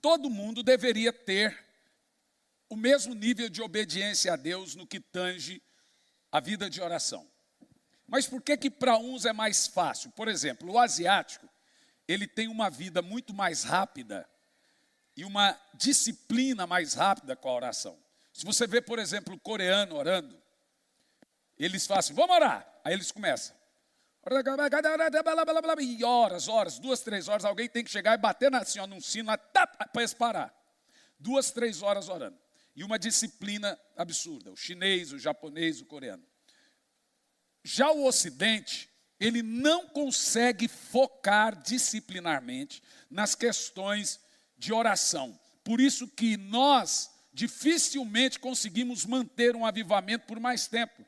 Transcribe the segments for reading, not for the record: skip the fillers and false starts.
todo mundo deveria ter o mesmo nível de obediência a Deus no que tange a vida de oração. Mas por que para uns é mais fácil? Por exemplo, o asiático, ele tem uma vida muito mais rápida e uma disciplina mais rápida com a oração. Se você vê, por exemplo, o coreano orando, eles fazem assim, vamos orar. Aí eles começam. E horas, 2, 3 horas, alguém tem que chegar e bater assim, ó, num sino para eles parar. 2, 3 horas orando. E uma disciplina absurda, o chinês, o japonês, o coreano. Já o Ocidente, ele não consegue focar disciplinarmente nas questões de oração. Por isso que nós dificilmente conseguimos manter um avivamento por mais tempo.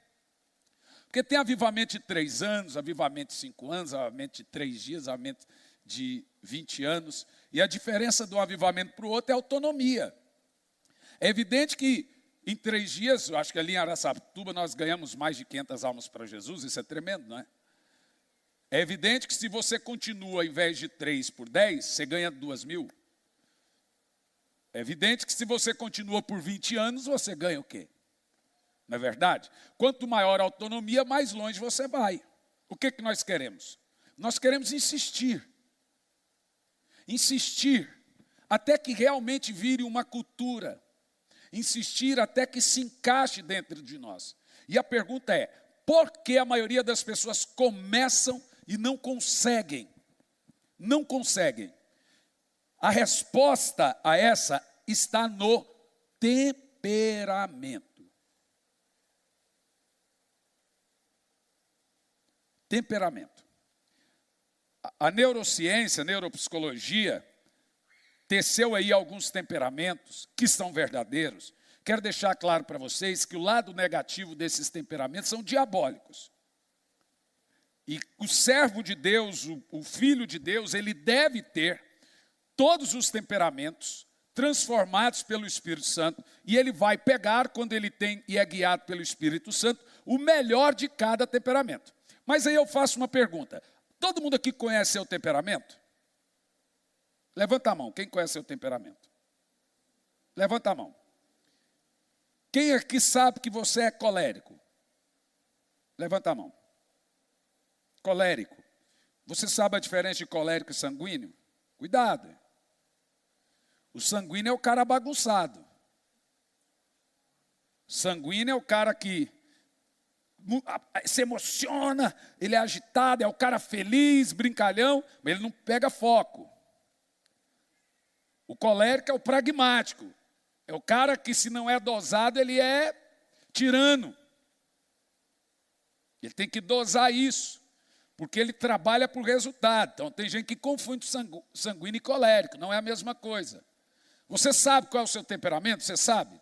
Porque tem avivamento de 3 anos, avivamento de 5 anos, avivamento de 3 dias, avivamento de 20 anos. E a diferença do avivamento para o outro é a autonomia. É evidente que em 3 dias, eu acho que ali em Araçatuba nós ganhamos mais de 500 almas para Jesus, isso é tremendo, não é? É evidente que se você continua, ao invés de 3 por 10, você ganha 2.000. É evidente que se você continua por 20 anos, você ganha o quê? Não é verdade? Quanto maior a autonomia, mais longe você vai. O que nós queremos? Nós queremos insistir. Insistir até que realmente vire uma cultura. Insistir até que se encaixe dentro de nós. E a pergunta é, por que a maioria das pessoas começam e não conseguem? Não conseguem. A resposta a essa está no temperamento. Temperamento. A neurociência, a neuropsicologia, teceu aí alguns temperamentos que são verdadeiros. Quero deixar claro para vocês que o lado negativo desses temperamentos são diabólicos. E o servo de Deus, o filho de Deus, ele deve ter todos os temperamentos transformados pelo Espírito Santo, e ele vai pegar, quando ele tem e é guiado pelo Espírito Santo, o melhor de cada temperamento. Mas aí eu faço uma pergunta. Todo mundo aqui conhece seu temperamento? Levanta a mão, quem conhece seu temperamento? Levanta a mão. Quem aqui sabe que você é colérico? Levanta a mão. Colérico. Você sabe a diferença de colérico e sanguíneo? Cuidado. O sanguíneo é o cara bagunçado. O sanguíneo é o cara que se emociona, ele é agitado, é o cara feliz, brincalhão, mas ele não pega foco. O colérico é o pragmático. É o cara que, se não é dosado, ele é tirano. Ele tem que dosar isso, porque ele trabalha por resultado. Então, tem gente que confunde sanguíneo e colérico, não é a mesma coisa. Você sabe qual é o seu temperamento? Você sabe?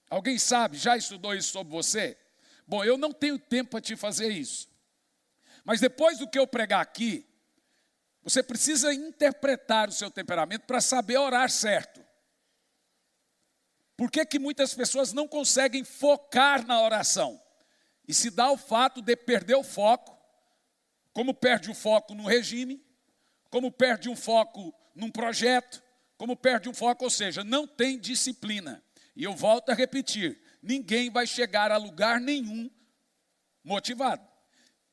Alguém sabe? Já estudou isso sobre você? Bom, eu não tenho tempo para te fazer isso. Mas depois do que eu pregar aqui, você precisa interpretar o seu temperamento para saber orar certo. Por que muitas pessoas não conseguem focar na oração? E se dá o fato de perder o foco, como perde o foco no regime, como perde um foco num projeto, como perde um foco, ou seja, não tem disciplina. E eu volto a repetir, ninguém vai chegar a lugar nenhum motivado.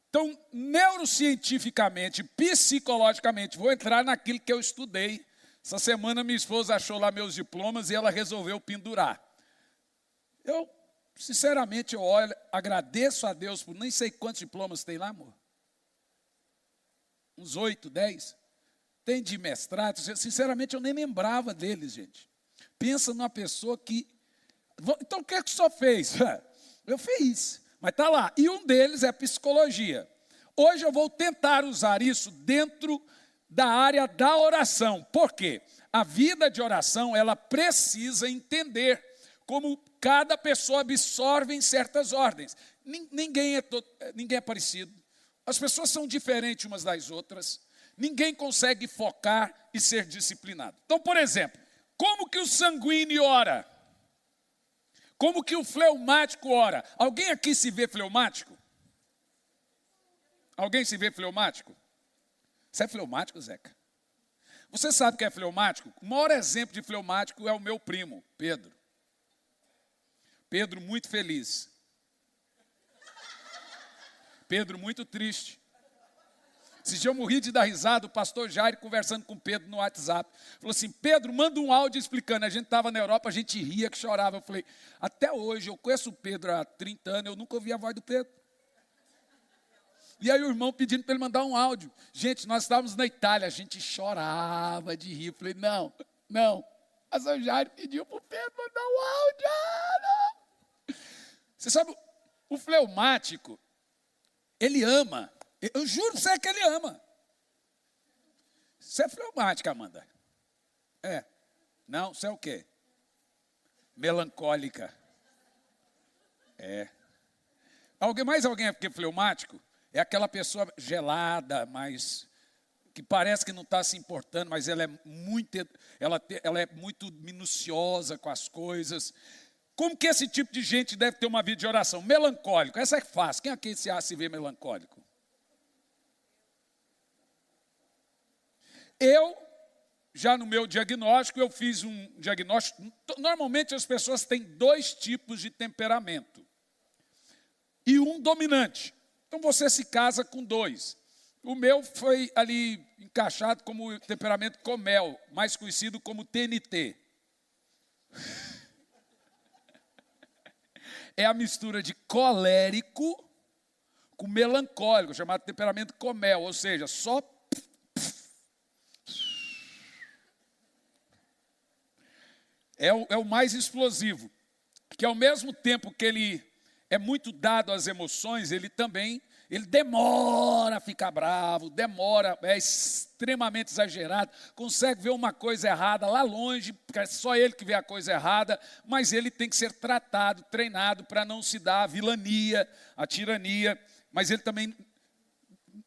Então, neurocientificamente, psicologicamente, vou entrar naquilo que eu estudei. Essa semana minha esposa achou lá meus diplomas e ela resolveu pendurar. Eu, sinceramente, eu olho, agradeço a Deus por nem sei quantos diplomas tem lá, amor. Uns 8, 10. Tem de mestrado. Sinceramente, eu nem lembrava deles, gente. Pensa numa pessoa que... Então, o que é que o senhor fez? Eu fiz, mas está lá. E um deles é psicologia. Hoje eu vou tentar usar isso dentro da área da oração. Por quê? A vida de oração, ela precisa entender como cada pessoa absorve em certas ordens. Ninguém é parecido. As pessoas são diferentes umas das outras. Ninguém consegue focar e ser disciplinado. Então, por exemplo, como que o sanguíneo ora? Como que o fleumático ora? Alguém aqui se vê fleumático? Alguém se vê fleumático? Você é fleumático, Zeca? Você sabe o que é fleumático? O maior exemplo de fleumático é o meu primo, Pedro. Pedro muito feliz. Pedro muito triste. Esse dia eu morri de dar risada, o pastor Jair conversando com Pedro no WhatsApp. Falou assim, Pedro, manda um áudio explicando. A gente estava na Europa, a gente ria, que chorava. Eu falei, até hoje, eu conheço o Pedro há 30 anos, eu nunca ouvi a voz do Pedro. E aí o irmão pedindo para ele mandar um áudio. Gente, nós estávamos na Itália, a gente chorava de rir. Eu falei, não. O pastor Jair pediu para o Pedro mandar um áudio. Não. Você sabe, o fleumático, ele ama. Eu juro para você que ele ama. Você é fleumática, Amanda? É. Não, você é o quê? Melancólica. É. Mais alguém é fleumático? É aquela pessoa gelada, mas que parece que não está se importando, mas ela é muito minuciosa com as coisas. Como que esse tipo de gente deve ter uma vida de oração? Melancólico, essa é fácil. Quem aqui se vê melancólico? Eu, já no meu diagnóstico, eu fiz um diagnóstico. Normalmente as pessoas têm 2 tipos de temperamento. E um dominante. Então você se casa com 2. O meu foi ali encaixado como temperamento Comel, mais conhecido como TNT. É a mistura de colérico com melancólico, chamado temperamento Comel, ou seja, só é o mais explosivo, que ao mesmo tempo que ele é muito dado às emoções, ele demora a ficar bravo, é extremamente exagerado, consegue ver uma coisa errada lá longe, porque é só ele que vê a coisa errada, mas ele tem que ser tratado, treinado para não se dar a vilania, a tirania, mas ele também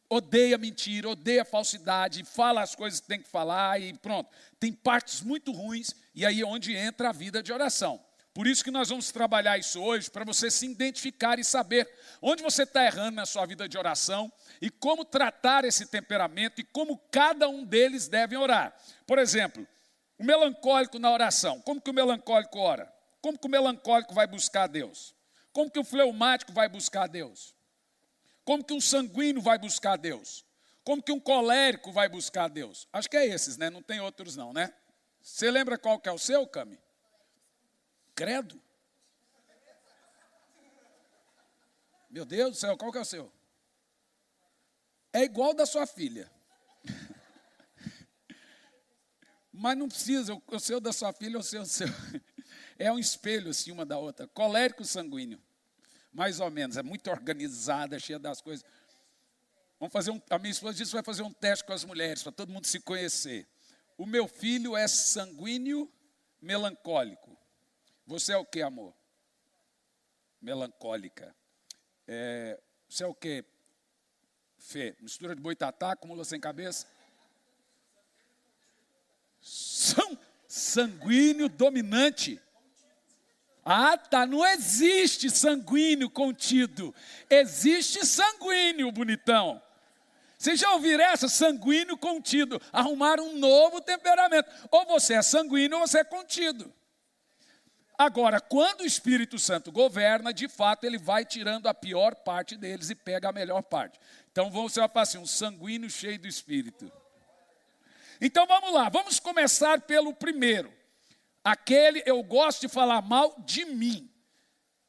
odeia mentira, odeia falsidade, fala as coisas que tem que falar e pronto. Tem partes muito ruins e aí é onde entra a vida de oração. Por isso que nós vamos trabalhar isso hoje, para você se identificar e saber onde você está errando na sua vida de oração e como tratar esse temperamento e como cada um deles deve orar. Por exemplo, o melancólico na oração. Como que o melancólico ora? Como que o melancólico vai buscar a Deus? Como que o fleumático vai buscar a Deus? Como que um sanguíneo vai buscar a Deus? Como que um colérico vai buscar a Deus? Acho que é esses, né? Não tem outros não, né? Você lembra qual que é o seu, Cami? Credo. Meu Deus do céu, qual que é o seu? É igual da sua filha. Mas não precisa, o seu da sua filha, o seu. É um espelho assim, uma da outra. Colérico sanguíneo. Mais ou menos, é muito organizada, cheia das coisas. A minha esposa disse que vai fazer um teste com as mulheres, para todo mundo se conhecer. O meu filho é sanguíneo melancólico. Você é o que, amor? Melancólica. Você é o que, Fê? Mistura de boitatá, acumula sem cabeça? Sanguíneo dominante. Ah, tá, não existe sanguíneo contido. Existe sanguíneo, bonitão. Vocês já ouviram essa? Sanguíneo contido. Arrumaram um novo temperamento. Ou você é sanguíneo ou você é contido. Agora, quando o Espírito Santo governa, de fato, ele vai tirando a pior parte deles e pega a melhor parte. Então, você vai falar assim, um sanguíneo cheio do Espírito. Então, vamos lá. Vamos começar pelo primeiro. Aquele, eu gosto de falar mal de mim.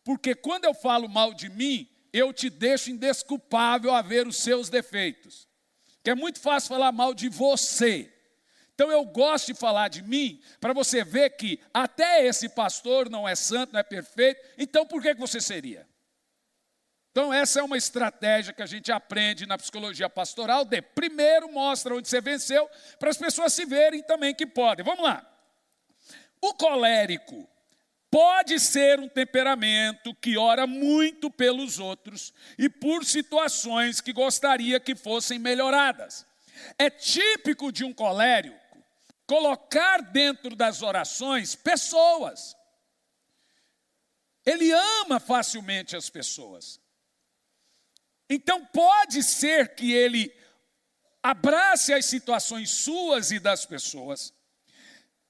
Porque quando eu falo mal de mim, eu te deixo indesculpável a ver os seus defeitos. Que é muito fácil falar mal de você. Então eu gosto de falar de mim, para você ver que até esse pastor não é santo, não é perfeito, então por que você seria? Então essa é uma estratégia que a gente aprende na psicologia pastoral, primeiro mostra onde você venceu, para as pessoas se verem também que podem. Vamos lá. O colérico pode ser um temperamento que ora muito pelos outros e por situações que gostaria que fossem melhoradas. É típico de um colérico colocar dentro das orações pessoas. Ele ama facilmente as pessoas. Então pode ser que ele abrace as situações suas e das pessoas,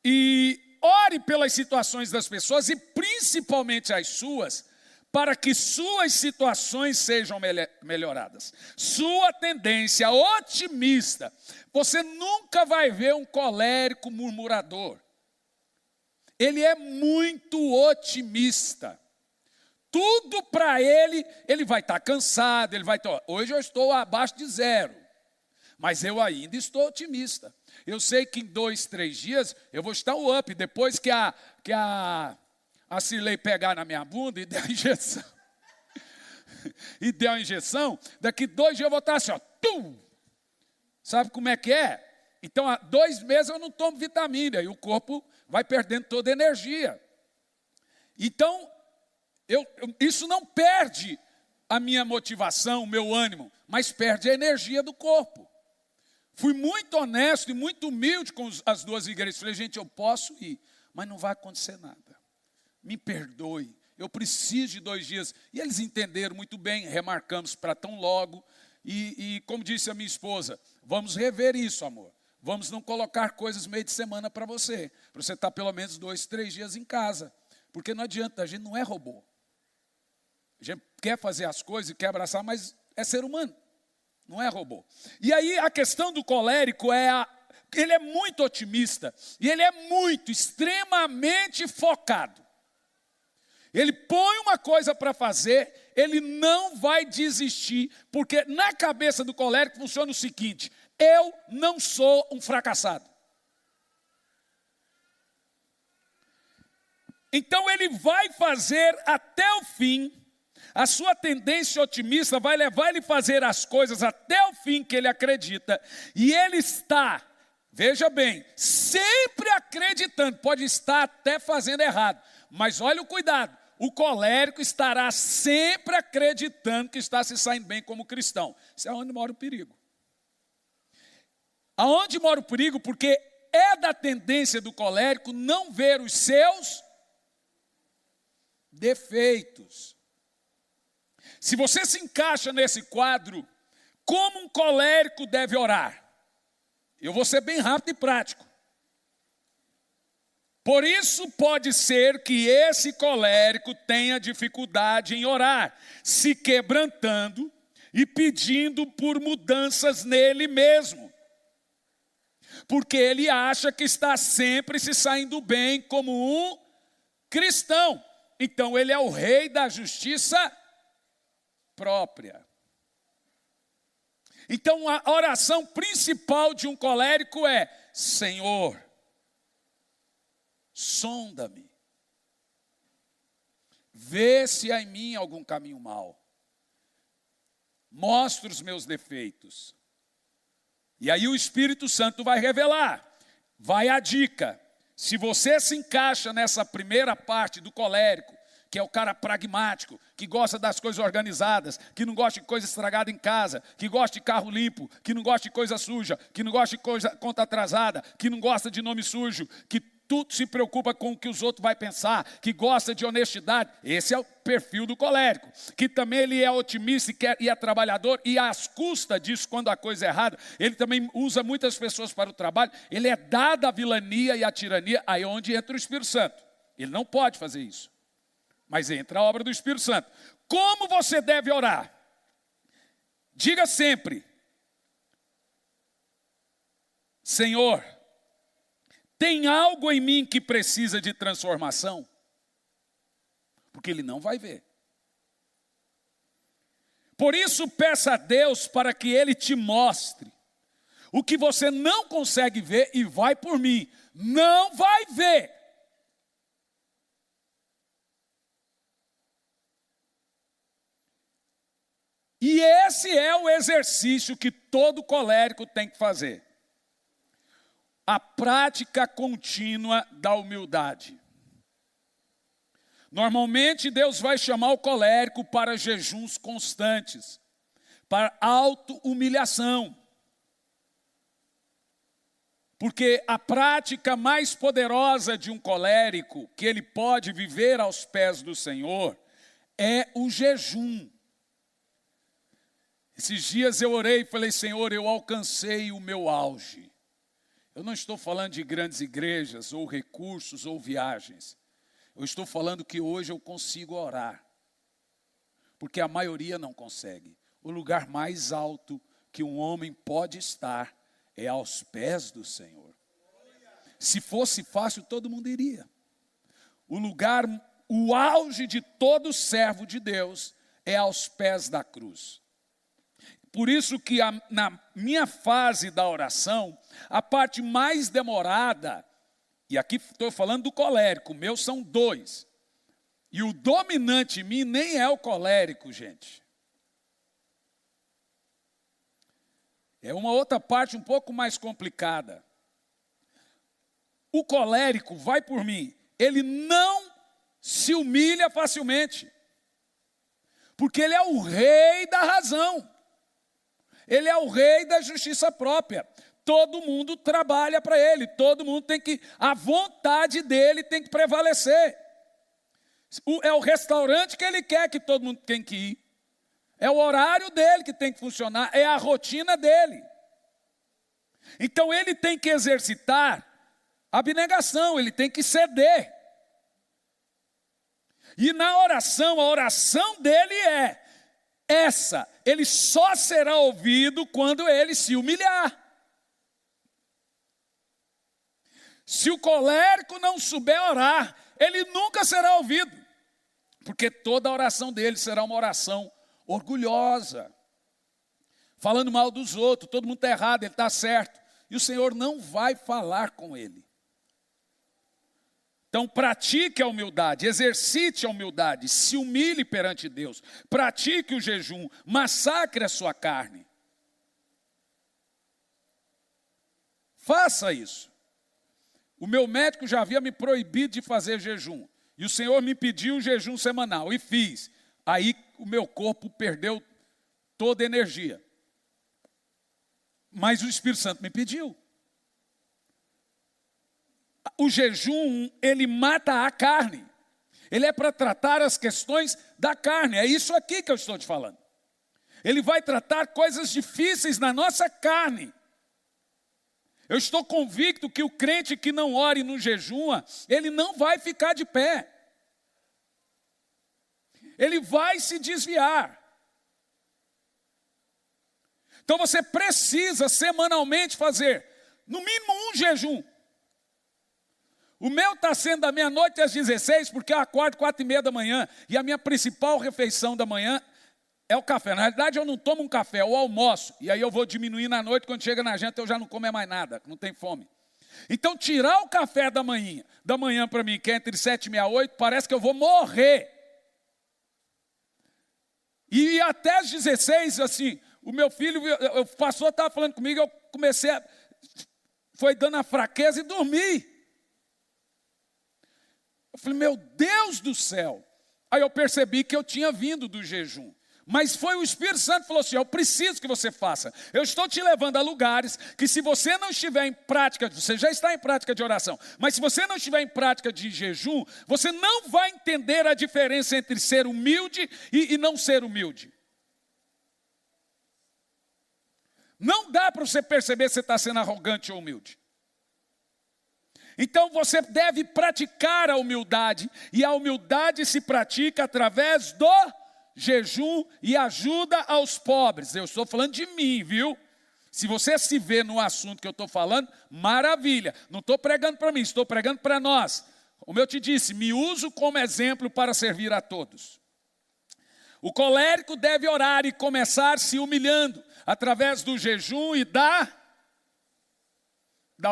e ore pelas situações das pessoas, e principalmente as suas, para que suas situações sejam melhoradas. Sua tendência otimista. Você nunca vai ver um colérico murmurador. Ele é muito otimista. Tudo para ele vai estar cansado, ele vai estar... Hoje eu estou abaixo de 0, mas eu ainda estou otimista. Eu sei que em 2, 3 dias eu vou estar o up, depois que a Cirlei pegar na minha bunda e der a injeção. E der a injeção, daqui 2 dias eu vou estar assim, ó. Tum! Sabe como é que é? Então, há 2 meses eu não tomo vitamina e o corpo vai perdendo toda a energia. Então, isso não perde a minha motivação, o meu ânimo, mas perde a energia do corpo. Fui muito honesto e muito humilde com as 2 igrejas. Falei, gente, eu posso ir, mas não vai acontecer nada. Me perdoe, eu preciso de 2 dias. E eles entenderam muito bem, remarcamos para tão logo. E como disse a minha esposa, vamos rever isso, amor. Vamos não colocar coisas meio de semana para você estar pelo menos 2, 3 dias em casa. Porque não adianta, a gente não é robô. A gente quer fazer as coisas e quer abraçar, mas é ser humano, não é robô. E aí a questão do colérico ele é muito otimista e ele é extremamente focado. Ele põe uma coisa para fazer, ele não vai desistir, porque na cabeça do colérico funciona o seguinte: eu não sou um fracassado. Então ele vai fazer até o fim. A sua tendência otimista vai levar ele a fazer as coisas até o fim que ele acredita. E ele está, veja bem, sempre acreditando, pode estar até fazendo errado. Mas olha o cuidado, o colérico estará sempre acreditando que está se saindo bem como cristão. Isso é onde mora o perigo. Aonde mora o perigo? Porque é da tendência do colérico não ver os seus defeitos. Se você se encaixa nesse quadro, como um colérico deve orar? Eu vou ser bem rápido e prático. Por isso pode ser que esse colérico tenha dificuldade em orar, se quebrantando e pedindo por mudanças nele mesmo. Porque ele acha que está sempre se saindo bem como um cristão. Então ele é o rei da justiça própria. Então a oração principal de um colérico é: Senhor, sonda-me, vê se há em mim algum caminho mau, mostra os meus defeitos. E aí o Espírito Santo vai revelar. Vai a dica: se você se encaixa nessa primeira parte do colérico, que é o cara pragmático, que gosta das coisas organizadas, que não gosta de coisa estragada em casa, que gosta de carro limpo, que não gosta de coisa suja, que não gosta de conta atrasada, que não gosta de nome sujo, que tudo se preocupa com o que os outros vão pensar, que gosta de honestidade. Esse é o perfil do colérico. Que também ele é otimista e é trabalhador, e às custas disso, quando a coisa é errada, ele também usa muitas pessoas para o trabalho. Ele é dado à vilania e à tirania, aí é onde entra o Espírito Santo. Ele não pode fazer isso, mas entra a obra do Espírito Santo. Como você deve orar? Diga sempre: Senhor, tem algo em mim que precisa de transformação? Porque ele não vai ver. Por isso peça a Deus para que ele te mostre o que você não consegue ver, e vai por mim, não vai ver. E esse é o exercício que todo colérico tem que fazer. A prática contínua da humildade. Normalmente Deus vai chamar o colérico para jejuns constantes, para auto-humilhação. Porque a prática mais poderosa de um colérico, que ele pode viver aos pés do Senhor, é o jejum. Esses dias eu orei e falei, Senhor, eu alcancei o meu auge. Eu não estou falando de grandes igrejas, ou recursos, ou viagens. Eu estou falando que hoje eu consigo orar. Porque a maioria não consegue. O lugar mais alto que um homem pode estar é aos pés do Senhor. Se fosse fácil, todo mundo iria. O auge de todo servo de Deus é aos pés da cruz. Por isso que na minha fase da oração, a parte mais demorada, e aqui estou falando do colérico, meus são 2. E o dominante em mim nem é o colérico, gente. É uma outra parte um pouco mais complicada. O colérico, vai por mim, ele não se humilha facilmente. Porque ele é o rei da razão. Ele é o rei da justiça própria. Todo mundo trabalha para ele. Todo mundo a vontade dele tem que prevalecer. É o restaurante que ele quer que todo mundo tem que ir. É o horário dele que tem que funcionar. É a rotina dele. Então ele tem que exercitar abnegação. Ele tem que ceder. E na oração, a oração dele é essa. Ele só será ouvido quando ele se humilhar. Se o colérico não souber orar, ele nunca será ouvido. Porque toda a oração dele será uma oração orgulhosa. Falando mal dos outros, todo mundo está errado, ele está certo. E o Senhor não vai falar com ele. Então pratique a humildade, exercite a humildade, se humilhe perante Deus, pratique o jejum, massacre a sua carne. Faça isso. O meu médico já havia me proibido de fazer jejum, e o Senhor me pediu o jejum semanal, e fiz. Aí o meu corpo perdeu toda a energia. Mas o Espírito Santo me pediu. O jejum, ele mata a carne. Ele é para tratar as questões da carne. É isso aqui que eu estou te falando. Ele vai tratar coisas difíceis na nossa carne. Eu estou convicto que o crente que não ore no jejum, ele não vai ficar de pé. Ele vai se desviar. Então você precisa semanalmente fazer, no mínimo, um jejum. O meu está sendo da meia-noite às 16, porque eu acordo 4h30 da manhã, e a minha principal refeição da manhã é o café. Na realidade, eu não tomo um café, eu almoço, e aí eu vou diminuir na noite, quando chega na janta eu já não como mais nada, não tem fome. Então, tirar o café da manhã para mim, que é entre 7h30 e 8h, parece que eu vou morrer. E até às 16, assim, o meu filho, o pastor estava falando comigo, eu comecei foi dando a fraqueza e dormi. Eu falei, meu Deus do céu. Aí eu percebi que eu tinha vindo do jejum. Mas foi o Espírito Santo que falou assim, eu preciso que você faça. Eu estou te levando a lugares que se você não estiver em prática, você já está em prática de oração, mas se você não estiver em prática de jejum, você não vai entender a diferença entre ser humilde e não ser humilde. Não dá para você perceber se você está sendo arrogante ou humilde. Então você deve praticar a humildade, e a humildade se pratica através do jejum e ajuda aos pobres. Eu estou falando de mim, viu? Se você se vê no assunto que eu estou falando, maravilha. Não estou pregando para mim, estou pregando para nós. Como eu te disse, me uso como exemplo para servir a todos. O colérico deve orar e começar se humilhando através do jejum e da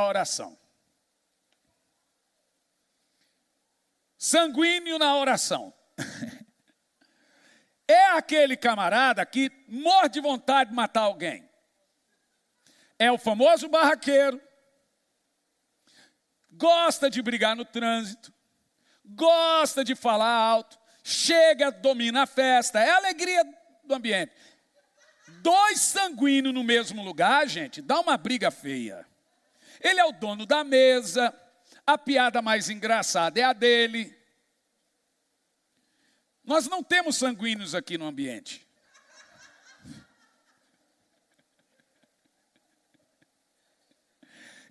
oração. Sanguíneo na oração. É aquele camarada que morre de vontade de matar alguém. É o famoso barraqueiro. Gosta de brigar no trânsito. Gosta de falar alto. Chega, domina a festa. É a alegria do ambiente. 2 sanguíneos no mesmo lugar, gente, dá uma briga feia. Ele é o dono da mesa. A piada mais engraçada é a dele. Nós não temos sanguíneos aqui no ambiente.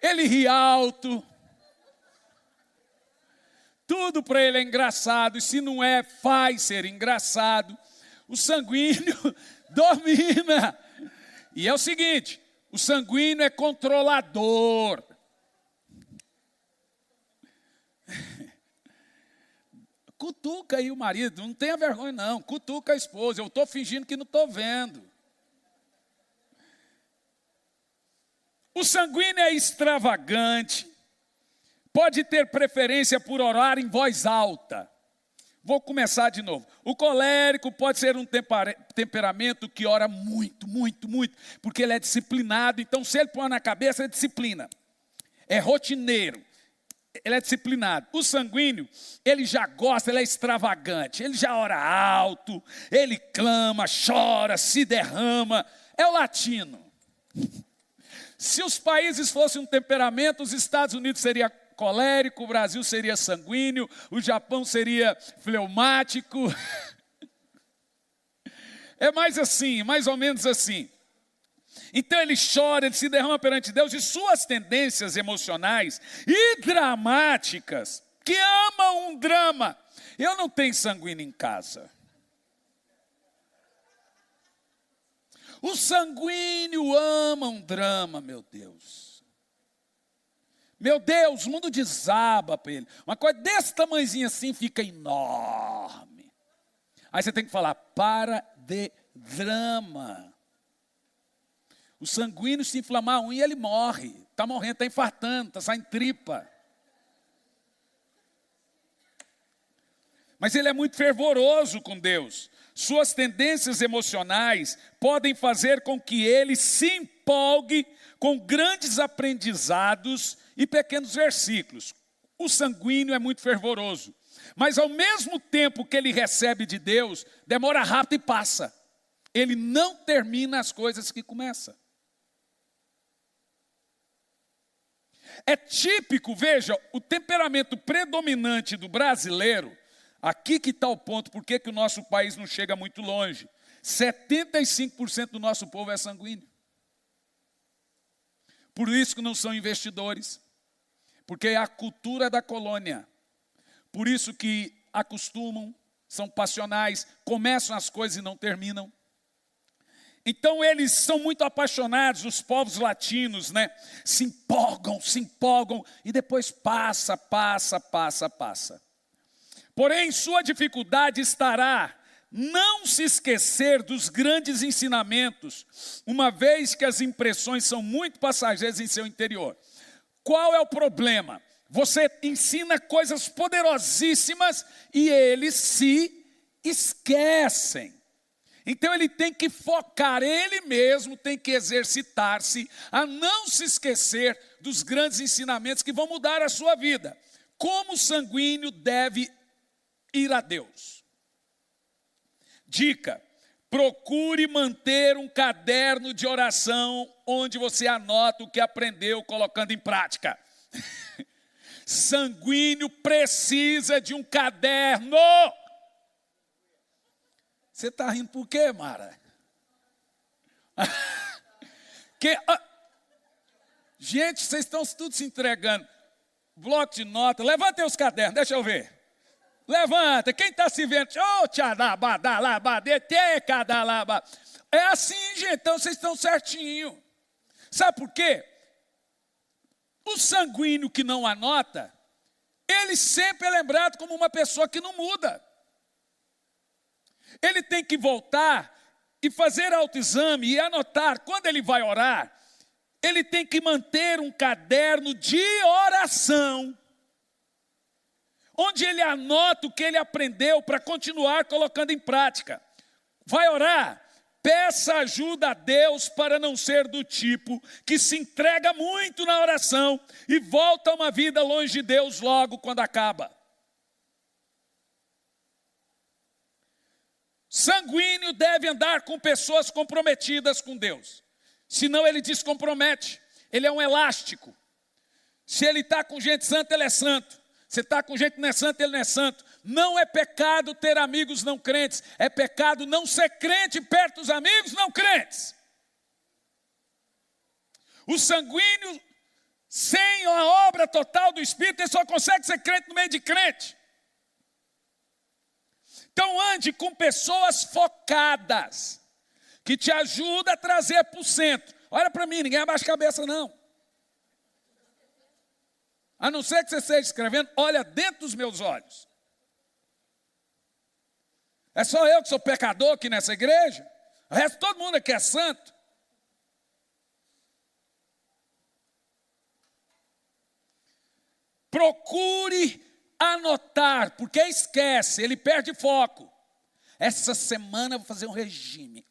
Ele ri alto. Tudo para ele é engraçado, e se não é, faz ser engraçado. O sanguíneo domina. E é o seguinte, o sanguíneo é controlador. Cutuca aí o marido, não tenha vergonha não, cutuca a esposa, eu estou fingindo que não estou vendo. O sanguíneo é extravagante, pode ter preferência por orar em voz alta. Vou começar de novo. O colérico pode ser um temperamento que ora muito, muito, muito, porque ele é disciplinado, então se ele põe na cabeça é disciplina. É rotineiro, ele é disciplinado. O sanguíneo, ele já gosta, ele é extravagante, ele já ora alto, ele clama, chora, se derrama, é o latino. Se os países fossem um temperamento, os Estados Unidos seria colérico, o Brasil seria sanguíneo, o Japão seria fleumático. É mais assim, mais ou menos assim. Então ele chora, ele se derrama perante Deus, e suas tendências emocionais e dramáticas, que amam um drama. Eu não tenho sanguíneo em casa. O sanguíneo ama um drama, meu Deus. Meu Deus, o mundo desaba para ele. Uma coisa desse tamanhozinho assim fica enorme. Aí você tem que falar, para de drama. O sanguíneo se inflamar a unha, ele morre. Está morrendo, está infartando, está saindo tripa. Mas ele é muito fervoroso com Deus. Suas tendências emocionais podem fazer com que ele se empolgue com grandes aprendizados e pequenos versículos. O sanguíneo é muito fervoroso, mas ao mesmo tempo que ele recebe de Deus, demora rápido e passa. Ele não termina as coisas que começa. É típico, veja, o temperamento predominante do brasileiro. Aqui que está o ponto, por que o nosso país não chega muito longe? 75% do nosso povo é sanguíneo. Por isso que não são investidores, porque é a cultura da colônia. Por isso que acostumam, são passionais, começam as coisas e não terminam. Então eles são muito apaixonados, os povos latinos, né? Se empolgam e depois passa. Porém, sua dificuldade estará não se esquecer dos grandes ensinamentos, uma vez que as impressões são muito passageiras em seu interior. Qual é o problema? Você ensina coisas poderosíssimas e eles se esquecem. Então ele tem que focar, ele mesmo tem que exercitar-se a não se esquecer dos grandes ensinamentos que vão mudar a sua vida. Como o sanguíneo deve ir a Deus? Dica: procure manter um caderno de oração onde você anota o que aprendeu colocando em prática. Sanguíneo precisa de um caderno. Você está rindo por quê, Mara? Gente, vocês estão tudo se entregando. Bloco de nota, levanta os cadernos, deixa eu ver. Levanta, quem está se vendo? É assim, gente, então vocês estão certinho. Sabe por quê? O sanguíneo que não anota, ele sempre é lembrado como uma pessoa que não muda. Ele tem que voltar e fazer autoexame e anotar. Quando ele vai orar, ele tem que manter um caderno de oração, onde ele anota o que ele aprendeu para continuar colocando em prática. Vai orar? Peça ajuda a Deus para não ser do tipo que se entrega muito na oração e volta a uma vida longe de Deus logo quando acaba. Sanguíneo deve andar com pessoas comprometidas com Deus, senão ele descompromete. Ele é um elástico. Se ele está com gente santa, ele é santo. Se está com gente que não é santo, ele não é santo. Não é pecado ter amigos não crentes, é pecado não ser crente perto dos amigos não crentes. O sanguíneo Sem a obra total do Espírito, ele só consegue ser crente no meio de crente. Então ande com pessoas focadas, que te ajudam a trazer para o centro. Olha para mim, ninguém abaixa a cabeça não. A não ser que você esteja escrevendo, olha dentro dos meus olhos. É só eu que sou pecador aqui nessa igreja? O resto, todo mundo aqui é santo. Procure anotar, porque esquece, ele perde foco. Essa semana eu vou fazer um regime.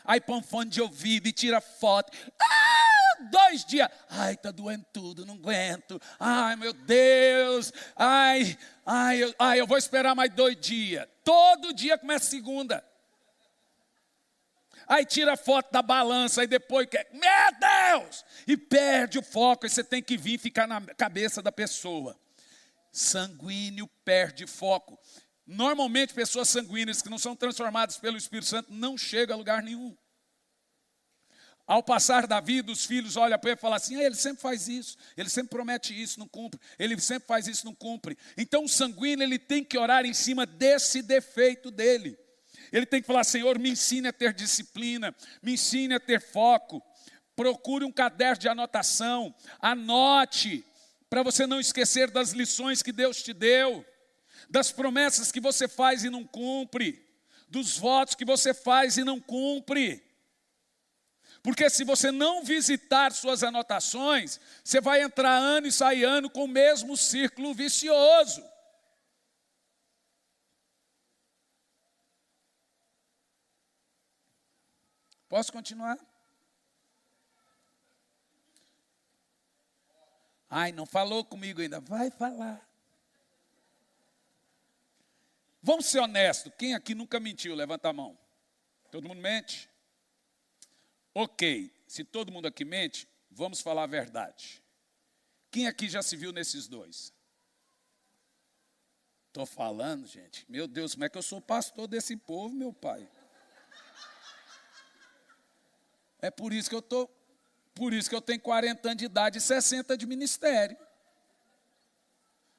Aí põe um fone de ouvido e tira foto. 2 dias. Ai, está doendo tudo, não aguento. Ai, meu Deus. Eu vou esperar mais 2 dias. Todo dia começa segunda. Aí tira a foto da balança, aí depois quer, meu Deus! E perde o foco, aí você tem que vir ficar na cabeça da pessoa. Sanguíneo perde foco. Normalmente pessoas sanguíneas que não são transformadas pelo Espírito Santo não chegam a lugar nenhum. Ao passar da vida, os filhos olham para ele e falam assim, ele sempre faz isso, ele sempre promete isso, não cumpre, ele sempre faz isso, não cumpre. Então o sanguíneo ele tem que orar em cima desse defeito dele. Ele tem que falar, Senhor, me ensine a ter disciplina, me ensine a ter foco. Procure um caderno de anotação, anote, para você não esquecer das lições que Deus te deu, das promessas que você faz e não cumpre, dos votos que você faz e não cumpre. Porque se você não visitar suas anotações, você vai entrar ano e sair ano com o mesmo círculo vicioso. Posso continuar? Ai, não falou comigo ainda. Vai falar. Vamos ser honestos. Quem aqui nunca mentiu? Levanta a mão. Todo mundo mente? Ok. Se todo mundo aqui mente, vamos falar a verdade. Quem aqui já se viu nesses dois? Estou falando, gente. Meu Deus, como é que eu sou pastor desse povo, meu pai? É por isso que eu tenho 40 anos de idade e 60 de ministério.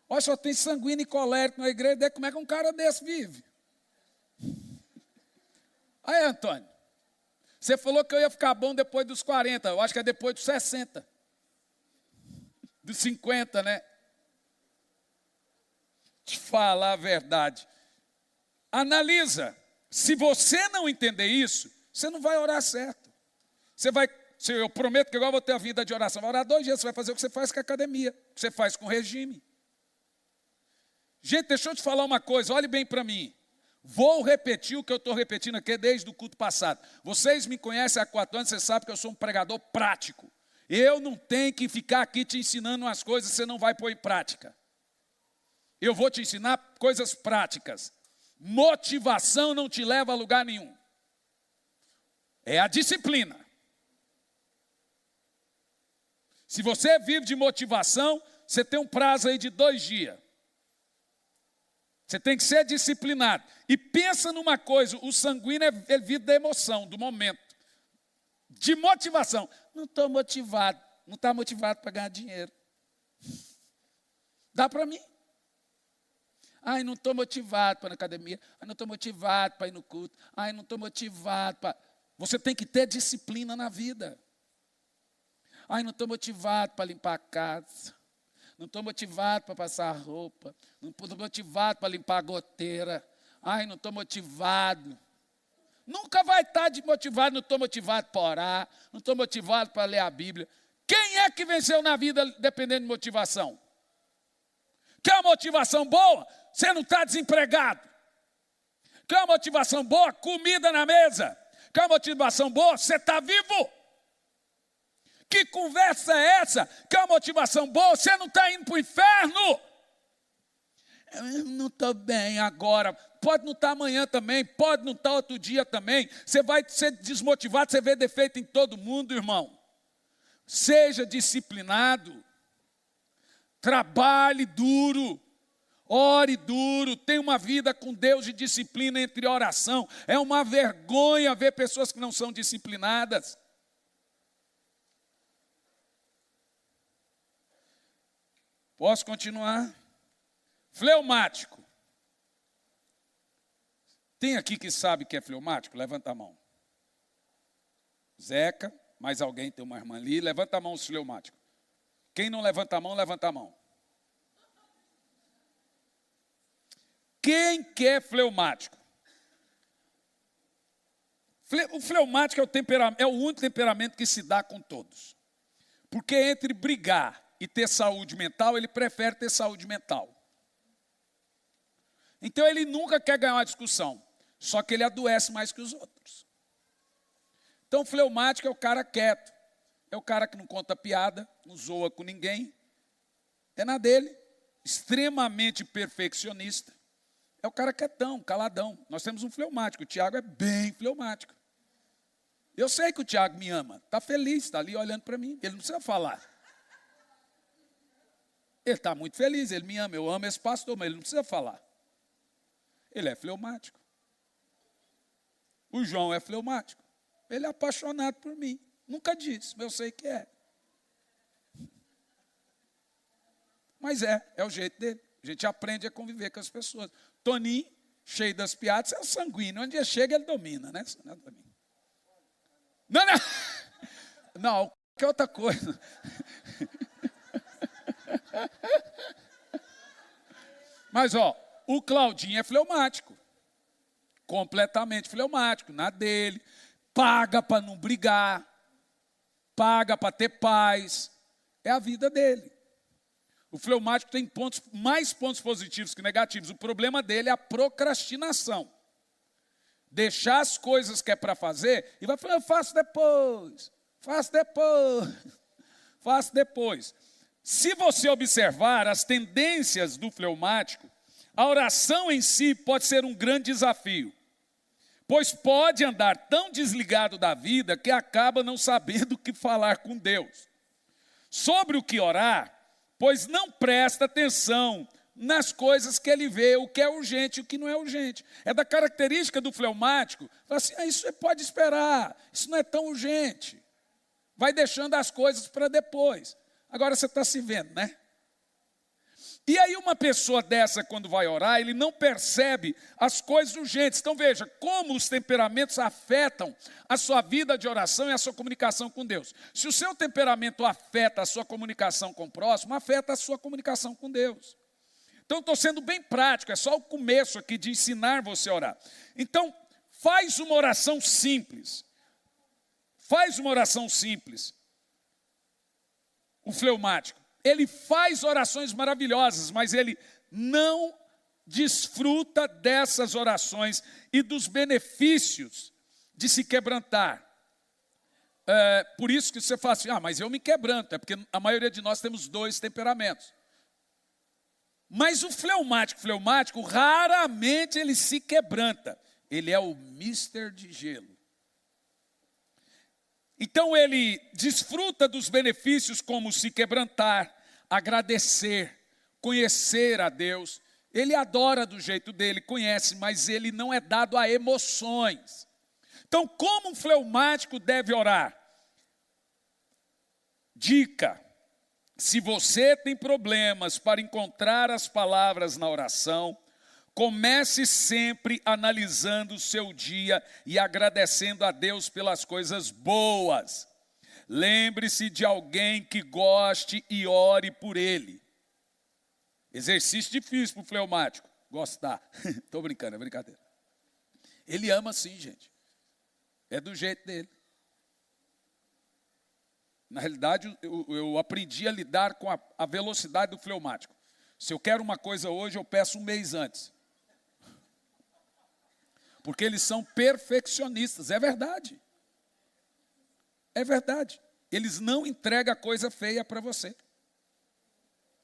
Olha, só tem sanguíneo e colérico na igreja, como é que um cara desse vive? Aí, Antônio, você falou que eu ia ficar bom depois dos 40, eu acho que é depois dos 60. Dos 50, né? Te falar a verdade. Analisa, se você não entender isso, você não vai orar certo. Eu prometo que agora eu vou ter a vida de oração. Vai orar 2 dias, você vai fazer o que você faz com a academia, o que você faz com o regime. Gente, deixa eu te falar uma coisa, olhe bem para mim. Vou repetir o que eu estou repetindo aqui desde o culto passado. Vocês me conhecem há 4 anos, vocês sabem que eu sou um pregador prático. Eu não tenho que ficar aqui te ensinando umas coisas que você não vai pôr em prática. Eu vou te ensinar coisas práticas. Motivação não te leva a lugar nenhum. É a disciplina. Se você vive de motivação, você tem um prazo aí de 2 dias. Você tem que ser disciplinado. E pensa numa coisa, o sanguíneo é vive da emoção, do momento. De motivação. Não estou motivado. Não está motivado para ganhar dinheiro. Dá para mim. Ai, não estou motivado para ir na academia. Ai, não estou motivado para ir no culto. Ai, não estou motivado para... Você tem que ter disciplina na vida. Ai, não estou motivado para limpar a casa. Não estou motivado para passar a roupa. Não estou motivado para limpar a goteira. Ai, não estou motivado. Nunca vai estar motivado, não estou motivado para orar. Não estou motivado para ler a Bíblia. Quem é que venceu na vida dependendo de motivação? Quer uma motivação boa? Você não está desempregado. Quer uma motivação boa? Comida na mesa. Quer uma motivação boa? Você está vivo. Que conversa é essa? Quer uma motivação boa? Você não está indo para o inferno. Eu não estou bem agora. Pode não estar amanhã também. Pode não estar outro dia também. Você vai ser desmotivado. Você vê defeito em todo mundo, irmão. Seja disciplinado. Trabalhe duro. Ore duro. Tenha uma vida com Deus de disciplina entre oração. É uma vergonha ver pessoas que não são disciplinadas. Posso continuar? Fleumático. Tem aqui que sabe que é fleumático? Levanta a mão. Zeca, mais alguém, tem uma irmã ali. Levanta a mão os fleumáticos. Quem não levanta a mão, levanta a mão. Quem que é fleumático? O fleumático é o único temperamento que se dá com todos. Porque entre brigar e ter saúde mental, ele prefere ter saúde mental. Então ele nunca quer ganhar uma discussão, só que ele adoece mais que os outros. Então fleumático é o cara quieto, é o cara que não conta piada, não zoa com ninguém, é na dele, extremamente perfeccionista. É o cara quietão, caladão. Nós temos um fleumático, o Tiago é bem fleumático. Eu sei que o Tiago me ama, está feliz, está ali olhando para mim, ele não precisa falar. Ele está muito feliz, ele me ama, eu amo esse pastor, mas ele não precisa falar. Ele é fleumático. O João é fleumático. Ele é apaixonado por mim. Nunca disse, mas eu sei que é. Mas é o jeito dele. A gente aprende a conviver com as pessoas. Toninho, cheio das piadas, é o sanguíneo. Onde ele chega, ele domina, né? Não. Não, que outra coisa. Mas, o Claudinho é fleumático. Completamente fleumático, na dele. Paga para não brigar. Paga para ter paz. É a vida dele. O fleumático tem mais pontos positivos que negativos. O problema dele é a procrastinação. Deixar as coisas que é para fazer e vai falar, eu faço depois. Faço depois. Se você observar as tendências do fleumático, a oração em si pode ser um grande desafio, pois pode andar tão desligado da vida que acaba não sabendo o que falar com Deus. Sobre o que orar, pois não presta atenção nas coisas que ele vê, o que é urgente e o que não é urgente. É da característica do fleumático, fala assim, isso pode esperar, isso não é tão urgente. Vai deixando as coisas para depois. Agora você está se vendo, né? E aí uma pessoa dessa, quando vai orar, ele não percebe as coisas urgentes. Então veja, como os temperamentos afetam a sua vida de oração e a sua comunicação com Deus. Se o seu temperamento afeta a sua comunicação com o próximo, afeta a sua comunicação com Deus. Então estou sendo bem prático, é só o começo aqui de ensinar você a orar. Então, faz uma oração simples. O fleumático. Ele faz orações maravilhosas, mas ele não desfruta dessas orações e dos benefícios de se quebrantar. Por isso que você fala assim, mas eu me quebranto. É porque a maioria de nós temos 2 temperamentos. Mas o fleumático, raramente ele se quebranta. Ele é o mister de gelo. Então ele desfruta dos benefícios como se quebrantar, agradecer, conhecer a Deus. Ele adora do jeito dele, conhece, mas ele não é dado a emoções. Então, como um fleumático deve orar? Dica: se você tem problemas para encontrar as palavras na oração, comece sempre analisando o seu dia e agradecendo a Deus pelas coisas boas. Lembre-se de alguém que goste e ore por ele. Exercício difícil para o fleumático. Gostar. Estou brincando, é brincadeira. Ele ama sim, gente. É do jeito dele. Na realidade, eu aprendi a lidar com a velocidade do fleumático. Se eu quero uma coisa hoje, eu peço um mês antes. Porque eles são perfeccionistas, é verdade. É verdade. Eles não entregam a coisa feia para você.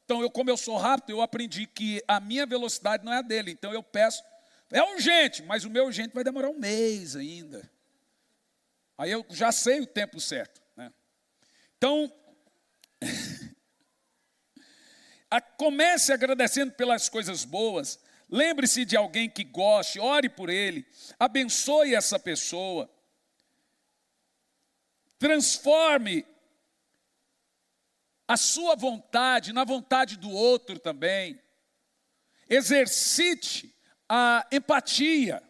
Então, como eu sou rápido, eu aprendi que a minha velocidade não é a dele. Então, eu peço, é urgente, mas o meu urgente vai demorar um mês ainda. Aí eu já sei o tempo certo, né? Então, comece agradecendo pelas coisas boas. Lembre-se de alguém que goste, ore por ele, abençoe essa pessoa. Transforme a sua vontade na vontade do outro também. Exercite a empatia.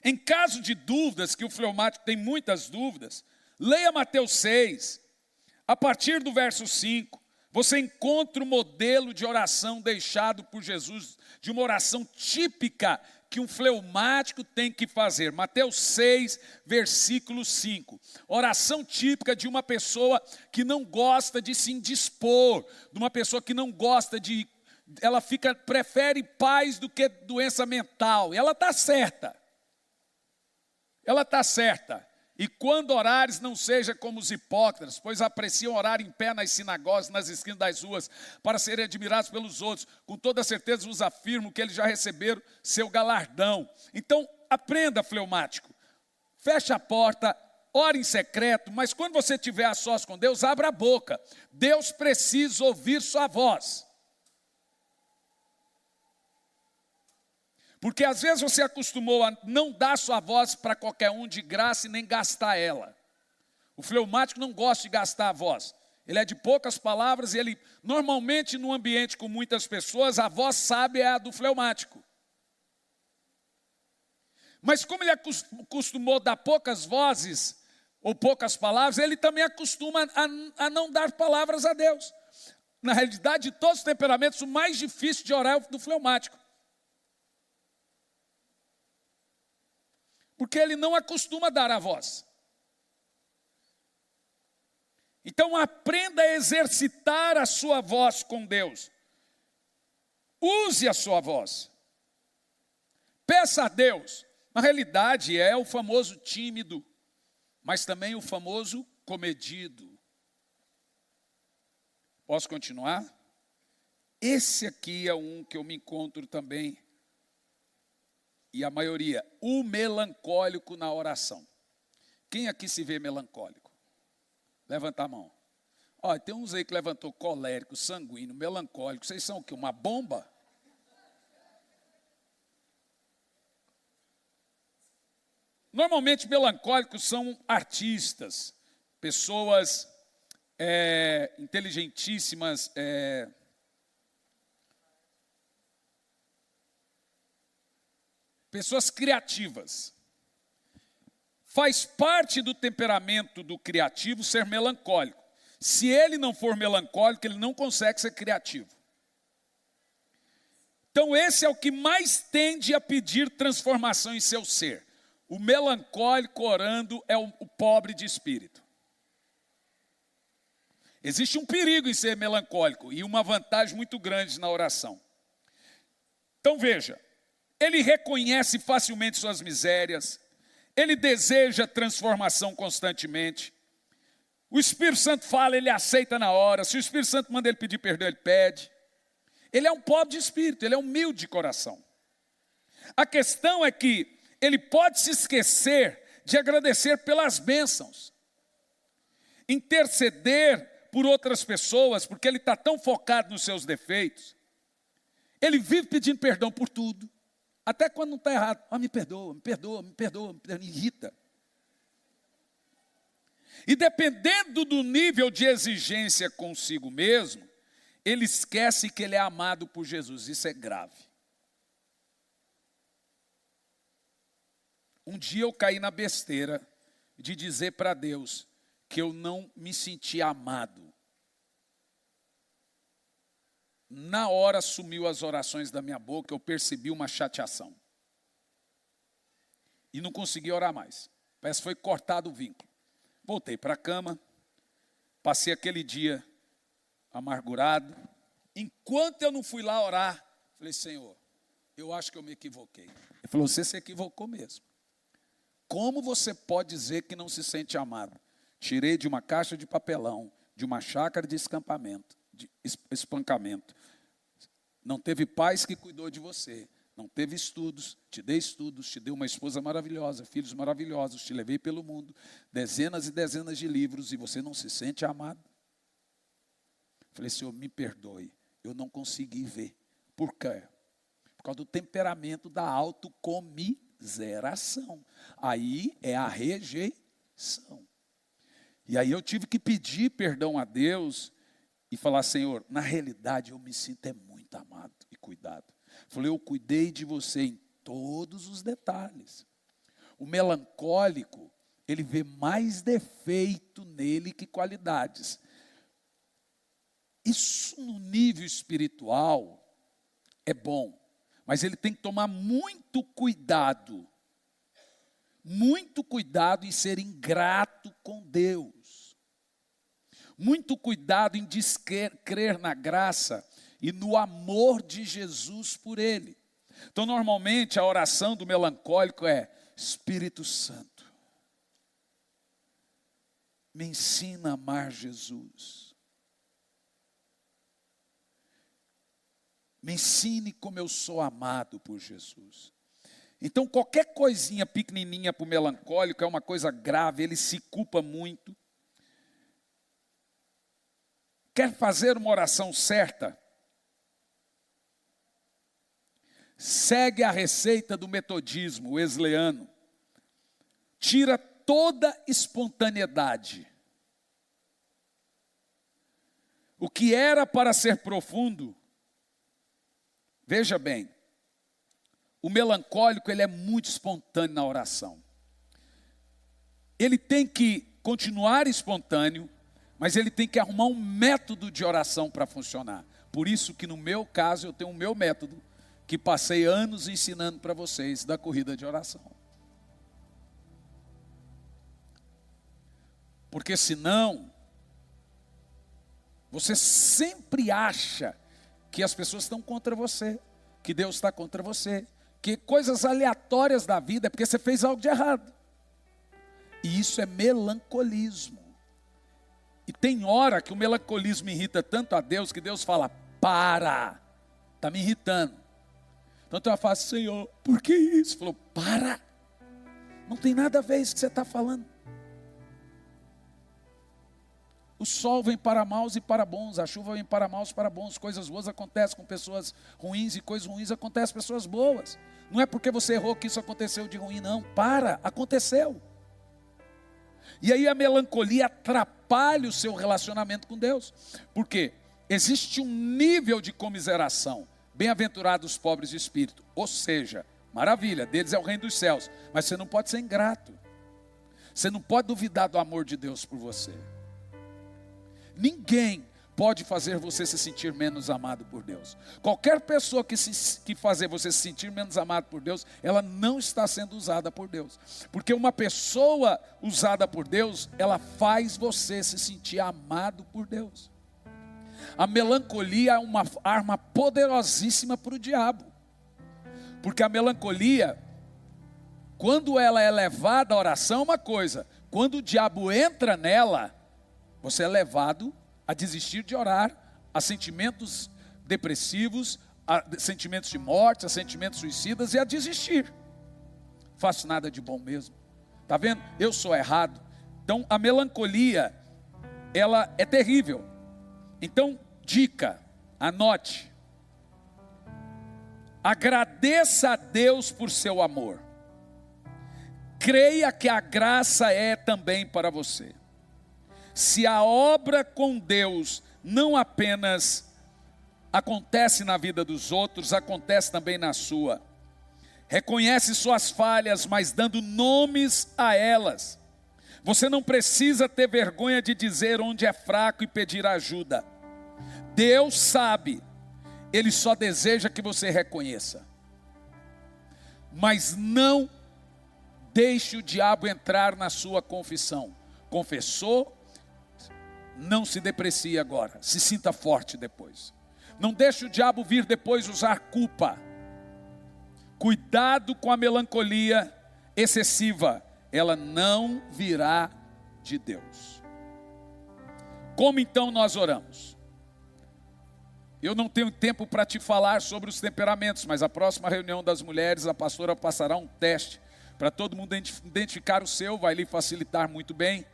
Em caso de dúvidas, que o fleumático tem muitas dúvidas, leia Mateus 6. A partir do verso 5, você encontra o modelo de oração deixado por Jesus, de uma oração típica que um fleumático tem que fazer. Mateus 6, versículo 5. Oração típica de uma pessoa que não gosta de se indispor, de uma pessoa que não gosta de... Ela prefere paz do que doença mental. E ela está certa. Ela está certa. E quando orares, não seja como os hipócritas, pois apreciam orar em pé nas sinagogas, nas esquinas das ruas, para serem admirados pelos outros. Com toda certeza vos afirmo que eles já receberam seu galardão. Então, aprenda, fleumático. Feche a porta, ore em secreto, mas quando você estiver a sós com Deus, abra a boca. Deus precisa ouvir sua voz. Porque às vezes você acostumou a não dar sua voz para qualquer um de graça e nem gastar ela. O fleumático não gosta de gastar a voz. Ele é de poucas palavras e ele, normalmente num ambiente com muitas pessoas, a voz sábia é a do fleumático. Mas como ele acostumou a dar poucas vozes ou poucas palavras, ele também acostuma a não dar palavras a Deus. Na realidade, de todos os temperamentos, o mais difícil de orar é o do fleumático. Porque ele não acostuma a dar a voz. Então aprenda a exercitar a sua voz com Deus. Use a sua voz. Peça a Deus. Na realidade é o famoso tímido, mas também o famoso comedido. Posso continuar? Esse aqui é um que eu me encontro também. E a maioria, o melancólico na oração. Quem aqui se vê melancólico? Levanta a mão. Olha, tem uns aí que levantou colérico, sanguíneo, melancólico. Vocês são o quê? Uma bomba? Normalmente melancólicos são artistas, pessoas inteligentíssimas, pessoas criativas. Faz parte do temperamento do criativo ser melancólico. Se ele não for melancólico, ele não consegue ser criativo. Então esse é o que mais tende a pedir transformação em seu ser. O melancólico orando é o pobre de espírito. Existe um perigo em ser melancólico e uma vantagem muito grande na oração. Então veja, ele reconhece facilmente suas misérias, ele deseja transformação constantemente. O Espírito Santo fala, ele aceita na hora. Se o Espírito Santo manda ele pedir perdão, ele pede. Ele é um pobre de espírito, ele é humilde de coração. A questão é que ele pode se esquecer de agradecer pelas bênçãos, interceder por outras pessoas, porque ele está tão focado nos seus defeitos. Ele vive pedindo perdão por tudo. Até quando não está errado. Me perdoa, me perdoa, me perdoa, me irrita. E dependendo do nível de exigência consigo mesmo, ele esquece que ele é amado por Jesus. Isso é grave. Um dia eu caí na besteira de dizer para Deus que eu não me sentia amado. Na hora sumiu as orações da minha boca, eu percebi uma chateação. E não consegui orar mais. Parece que foi cortado o vínculo. Voltei para a cama, passei aquele dia amargurado. Enquanto eu não fui lá orar, falei, Senhor, eu acho que eu me equivoquei. Ele falou, você se equivocou mesmo. Como você pode dizer que não se sente amado? Tirei de uma caixa de papelão, de uma chácara de espancamento. Não teve pais que cuidou de você. Não teve estudos, te dei uma esposa maravilhosa, filhos maravilhosos, te levei pelo mundo, dezenas e dezenas de livros, e você não se sente amado? Falei, Senhor, me perdoe, eu não consegui ver. Por quê? Por causa do temperamento da autocomiseração. Aí é a rejeição. E aí eu tive que pedir perdão a Deus, e falar: Senhor, na realidade eu me sinto muito amado e cuidado. Falei: eu cuidei de você em todos os detalhes. O melancólico, ele vê mais defeito nele que qualidades. Isso no nível espiritual é bom, mas ele tem que tomar muito cuidado em ser ingrato com Deus. Muito cuidado em descrer na graça e no amor de Jesus por ele. Então, normalmente, a oração do melancólico é: Espírito Santo, me ensina a amar Jesus. Me ensine como eu sou amado por Jesus. Então, qualquer coisinha pequenininha para o melancólico é uma coisa grave, ele se culpa muito. Quer fazer uma oração certa? Segue a receita do metodismo wesleyano. Tira toda espontaneidade. O que era para ser profundo, veja bem, o melancólico, ele é muito espontâneo na oração. Ele tem que continuar espontâneo, mas ele tem que arrumar um método de oração para funcionar. Por isso que no meu caso eu tenho o meu método, que passei anos ensinando para vocês, da corrida de oração. Porque senão, você sempre acha que as pessoas estão contra você, que Deus está contra você, que coisas aleatórias da vida é porque você fez algo de errado. E isso é melancolismo. E tem hora que o melancolismo irrita tanto a Deus, que Deus fala: para, está me irritando. Então eu falo: Senhor, por que isso? Ele falou: para, não tem nada a ver isso que você está falando. O sol vem para maus e para bons, a chuva vem para maus e para bons, coisas boas acontecem com pessoas ruins e coisas ruins acontecem com pessoas boas. Não é porque você errou que isso aconteceu de ruim, não. Para, aconteceu. E aí a melancolia atrapalha o seu relacionamento com Deus. Por quê? Existe um nível de comiseração. Bem-aventurados os pobres de espírito. Ou seja, maravilha, deles é o reino dos céus. Mas você não pode ser ingrato. Você não pode duvidar do amor de Deus por você. Ninguém pode fazer você se sentir menos amado por Deus. Qualquer pessoa que fazer você se sentir menos amado por Deus, ela não está sendo usada por Deus. Porque uma pessoa usada por Deus, ela faz você se sentir amado por Deus. A melancolia é uma arma poderosíssima para o diabo. Porque a melancolia, quando ela é levada à oração, é uma coisa. Quando o diabo entra nela, você é levado a desistir de orar, a sentimentos depressivos, a sentimentos de morte, a sentimentos suicidas e a desistir. Faço nada de bom mesmo. Está vendo? Eu sou errado. Então a melancolia, ela é terrível. Então, dica, anote. Agradeça a Deus por seu amor. Creia que a graça é também para você. Se a obra com Deus não apenas acontece na vida dos outros, acontece também na sua. Reconhece suas falhas, mas dando nomes a elas. Você não precisa ter vergonha de dizer onde é fraco e pedir ajuda. Deus sabe, Ele só deseja que você reconheça. Mas não deixe o diabo entrar na sua confissão. Confessou? Não se deprecie agora, se sinta forte depois. Não deixe o diabo vir depois usar culpa. Cuidado com a melancolia excessiva, ela não virá de Deus. Como então nós oramos? Eu não tenho tempo para te falar sobre os temperamentos, mas a próxima reunião das mulheres, a pastora passará um teste para todo mundo identificar o seu, vai lhe facilitar muito bem.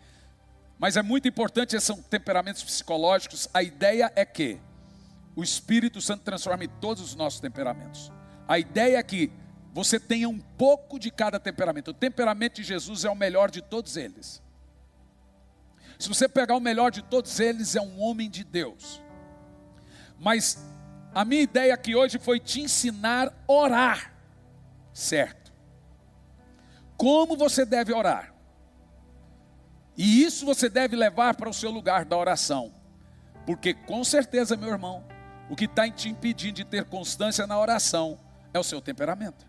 Mas é muito importante, esses são temperamentos psicológicos. A ideia é que o Espírito Santo transforme todos os nossos temperamentos. A ideia é que você tenha um pouco de cada temperamento. O temperamento de Jesus é o melhor de todos eles. Se você pegar o melhor de todos eles, é um homem de Deus. Mas a minha ideia aqui hoje foi te ensinar a orar, certo? Como você deve orar. E isso você deve levar para o seu lugar da oração. Porque com certeza, meu irmão, o que está te impedindo de ter constância na oração é o seu temperamento.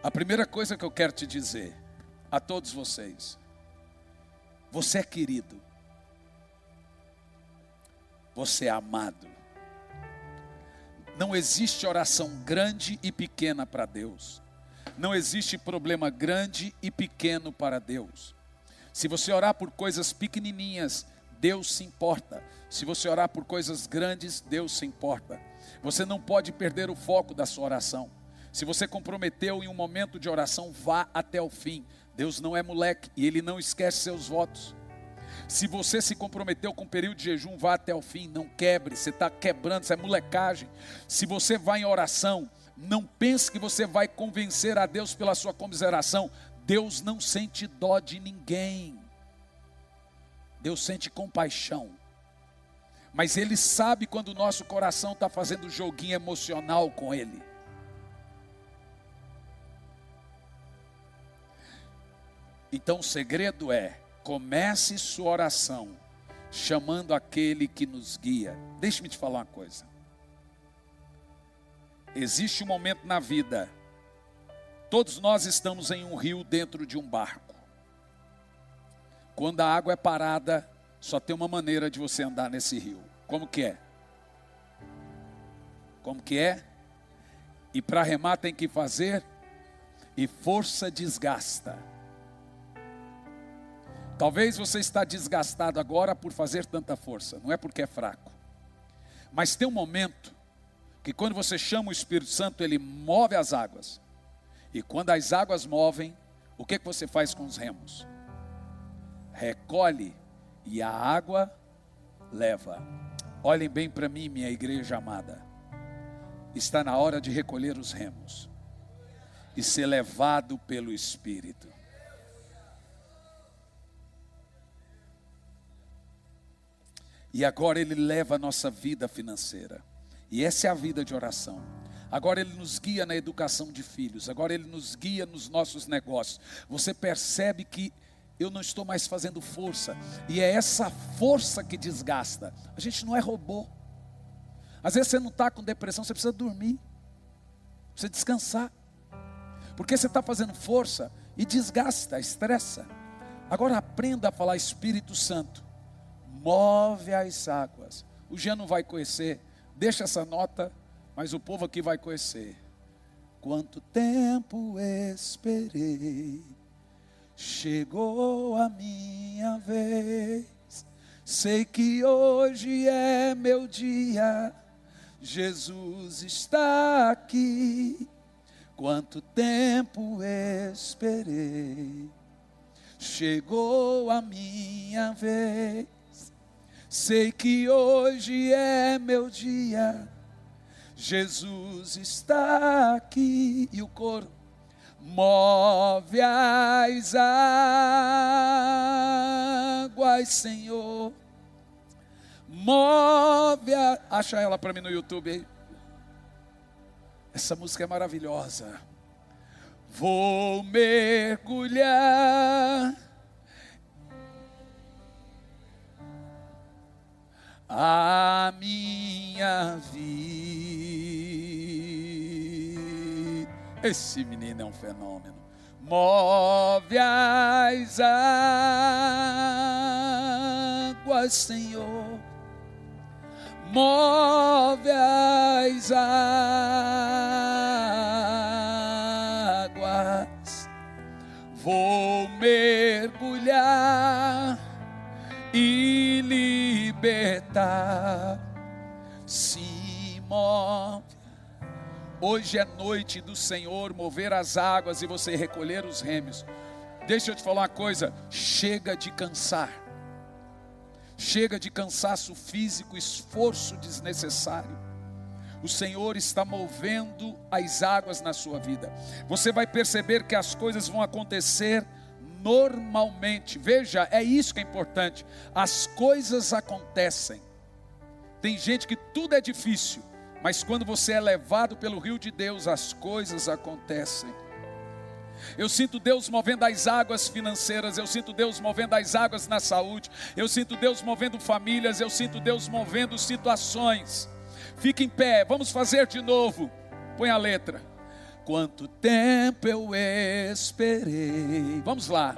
A primeira coisa que eu quero te dizer a todos vocês: você é querido, você é amado. Não existe oração grande e pequena para Deus. Não existe problema grande e pequeno para Deus. Se você orar por coisas pequenininhas, Deus se importa. Se você orar por coisas grandes, Deus se importa. Você não pode perder o foco da sua oração. Se você comprometeu em um momento de oração, vá até o fim. Deus não é moleque e Ele não esquece seus votos. Se você se comprometeu com um período de jejum, vá até o fim, não quebre. Você está quebrando, isso é molecagem. Se você vai em oração, não pense que você vai convencer a Deus pela sua comiseração. Deus não sente dó de ninguém. Deus sente compaixão. Mas Ele sabe quando o nosso coração está fazendo joguinho emocional com Ele. Então o segredo é: comece sua oração chamando aquele que nos guia. Deixe-me te falar uma coisa. Existe um momento na vida, todos nós estamos em um rio dentro de um barco. Quando a água é parada, só tem uma maneira de você andar nesse rio. Como que é? Como que é? E para remar tem que fazer, e força desgasta. Talvez você está desgastado agora por fazer tanta força, não é porque é fraco. Mas tem um momento que quando você chama o Espírito Santo, ele move as águas. E quando as águas movem, o que você faz com os remos? Recolhe e a água leva. Olhem bem para mim, minha igreja amada. Está na hora de recolher os remos e ser levado pelo Espírito. E agora Ele leva a nossa vida financeira. E essa é a vida de oração. Agora Ele nos guia na educação de filhos. Agora Ele nos guia nos nossos negócios. Você percebe que eu não estou mais fazendo força. E é essa força que desgasta. A gente não é robô. Às vezes você não está com depressão, você precisa dormir. Precisa descansar. Porque você está fazendo força e desgasta, estressa. Agora aprenda a falar: Espírito Santo, move as águas. O Jean não vai conhecer. Deixa essa nota, mas o povo aqui vai conhecer. Quanto tempo esperei, chegou a minha vez. Sei que hoje é meu dia, Jesus está aqui. Quanto tempo esperei, chegou a minha vez. Sei que hoje é meu dia, Jesus está aqui. E o coro: move as águas, Senhor. Move a... Acha ela para mim no YouTube aí. Essa música é maravilhosa. Vou mergulhar a minha vida. Esse menino é um fenômeno. Move as águas, Senhor. Move as águas. Vou mergulhar e libertar. Se move. Hoje é noite do Senhor mover as águas e você recolher os remos. Deixa eu te falar uma coisa: chega de cansar. Chega de cansaço físico, esforço desnecessário. O Senhor está movendo as águas na sua vida. Você vai perceber que as coisas vão acontecer normalmente, veja, é isso que é importante, as coisas acontecem. Tem gente que tudo é difícil, mas quando você é levado pelo rio de Deus, as coisas acontecem. Eu sinto Deus movendo as águas financeiras, eu sinto Deus movendo as águas na saúde, eu sinto Deus movendo famílias, eu sinto Deus movendo situações. Fique em pé, vamos fazer de novo. Põe a letra. Quanto tempo eu esperei. Vamos lá.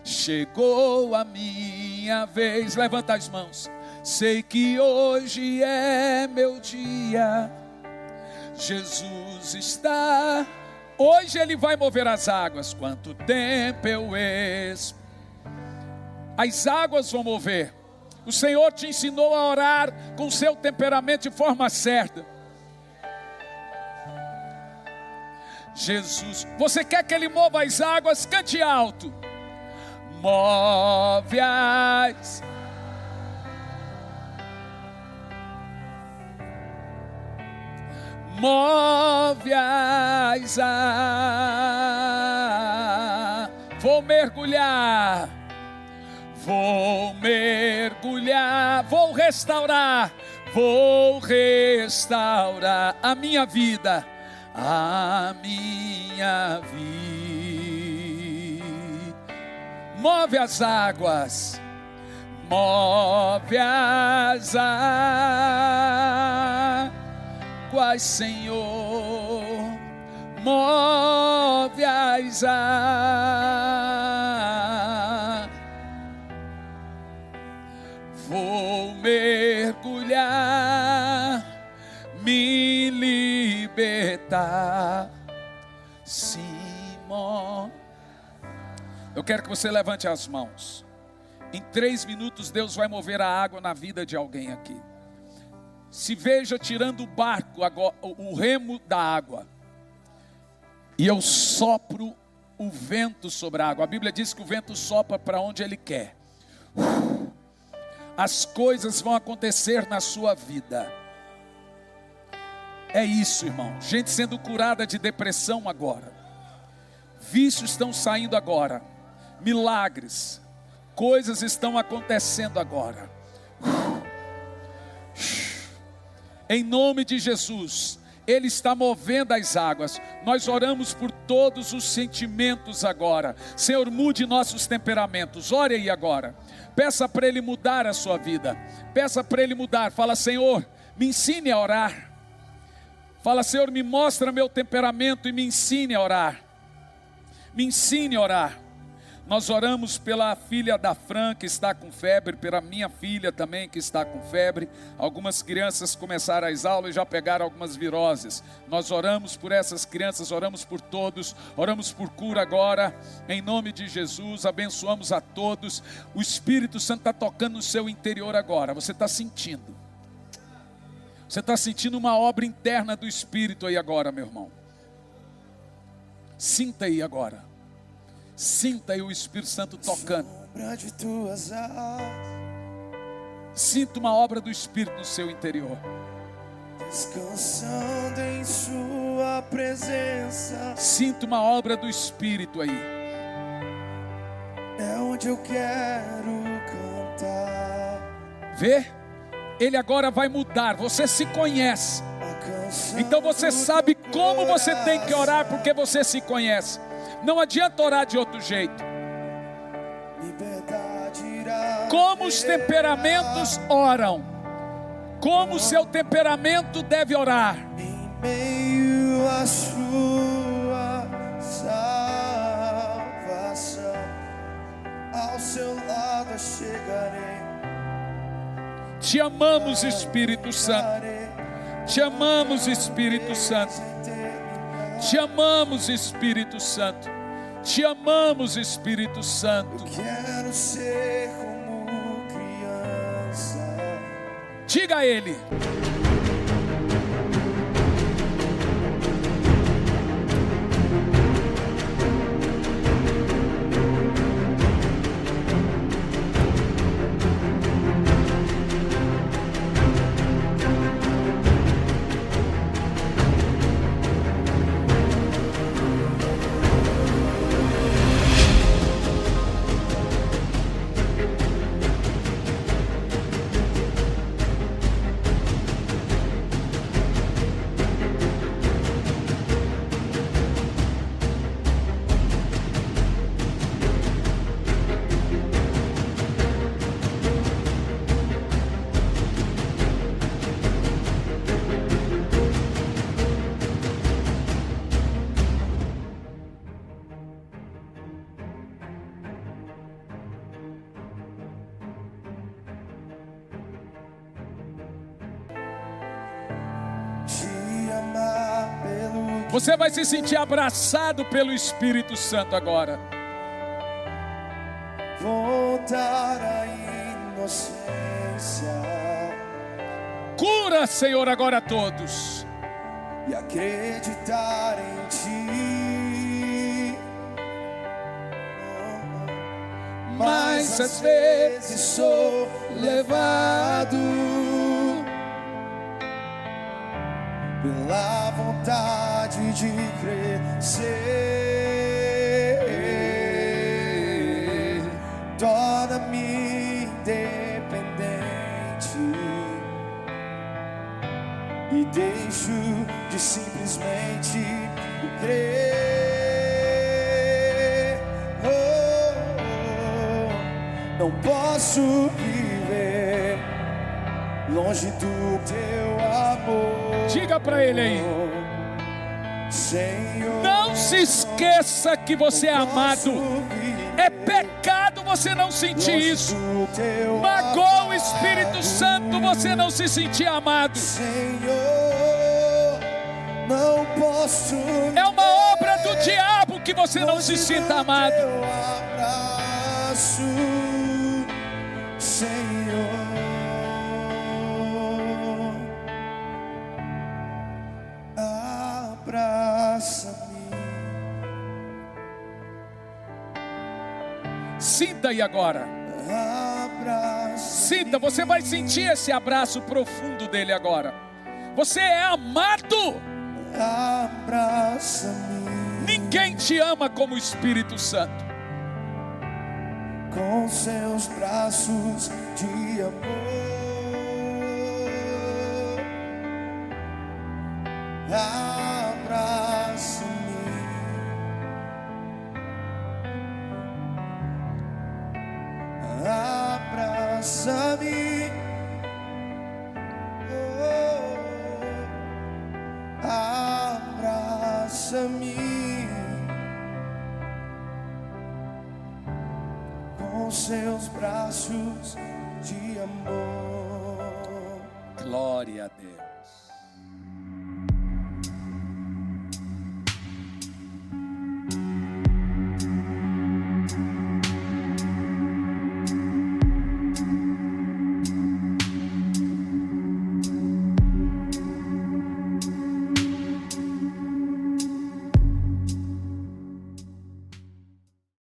Chegou a minha vez. Levanta as mãos. Sei que hoje é meu dia. Jesus está. Hoje Ele vai mover as águas. Quanto tempo eu esperei. As águas vão mover. O Senhor te ensinou a orar com o seu temperamento de forma certa. Jesus, você quer que Ele mova as águas? Cante alto. Move as. Move as águas. Vou mergulhar. Vou mergulhar. Vou restaurar a minha vida. A minha vida. Move as águas. Move as águas, Senhor. Move as águas. Vou mergulhar, me libertar. Simão. Eu quero que você levante as mãos. Em 3 minutos Deus vai mover a água na vida de alguém aqui. Se veja tirando o barco, agora, o remo da água. E eu sopro o vento sobre a água. A Bíblia diz que o vento sopra para onde Ele quer. As coisas vão acontecer na sua vida. É isso, irmão. Gente sendo curada de depressão agora. Vícios estão saindo agora. Milagres. Coisas estão acontecendo agora. Em nome de Jesus. Ele está movendo as águas. Nós oramos por todos os sentimentos agora. Senhor, mude nossos temperamentos. Ore aí agora. Peça para Ele mudar a sua vida. Peça para Ele mudar. Fala, Senhor, me ensine a orar. Fala, Senhor, me mostra meu temperamento e me ensine a orar. Me ensine a orar. Nós oramos pela filha da Fran que está com febre, pela minha filha também que está com febre. Algumas crianças começaram as aulas e já pegaram algumas viroses. Nós oramos por essas crianças, oramos por todos, oramos por cura agora, em nome de Jesus, abençoamos a todos. O Espírito Santo está tocando no seu interior agora, você está sentindo. Você está sentindo uma obra interna do Espírito aí agora, meu irmão. Sinta aí agora. Sinta aí o Espírito Santo tocando. Sinta uma obra do Espírito no seu interior. Descansando em sua presença. Sinta uma obra do Espírito aí. É onde eu quero cantar. Vê? Ele agora vai mudar. Você se conhece. Então você sabe como você tem que orar, porque você se conhece. Não adianta orar de outro jeito. Como os temperamentos oram. Como o seu temperamento deve orar. Em meio à sua salvação, ao seu lado chegarei. Te amamos, Espírito Santo. Te amamos, Espírito Santo. Te amamos, Espírito Santo. Te amamos, Espírito Santo. Eu quero ser como criança. Diga a Ele. Você vai se sentir abraçado pelo Espírito Santo agora. Voltar à inocência. Cura, Senhor, agora a todos. E acreditar em Ti. Mas às vezes sou levado pela vontade de crescer. Torna-me independente e deixo de simplesmente crer. Não posso viver longe do teu amor. Diga para ele aí. Senhor, não se esqueça que você é amado. É pecado você não sentir isso. Magoa o Espírito Santo você não se sentir amado. Senhor, não posso. É uma obra do diabo que você não se sinta amado. Teu abraço, Senhor, abraça-me. Sinta aí agora. Sinta, você vai sentir esse abraço profundo dele agora. Você é amado. Abraça-me. Ninguém te ama como o Espírito Santo. Com seus braços de amor, abraça-me. Abraça-me, oh, abraça-me. Com seus braços de amor. Glória a Deus.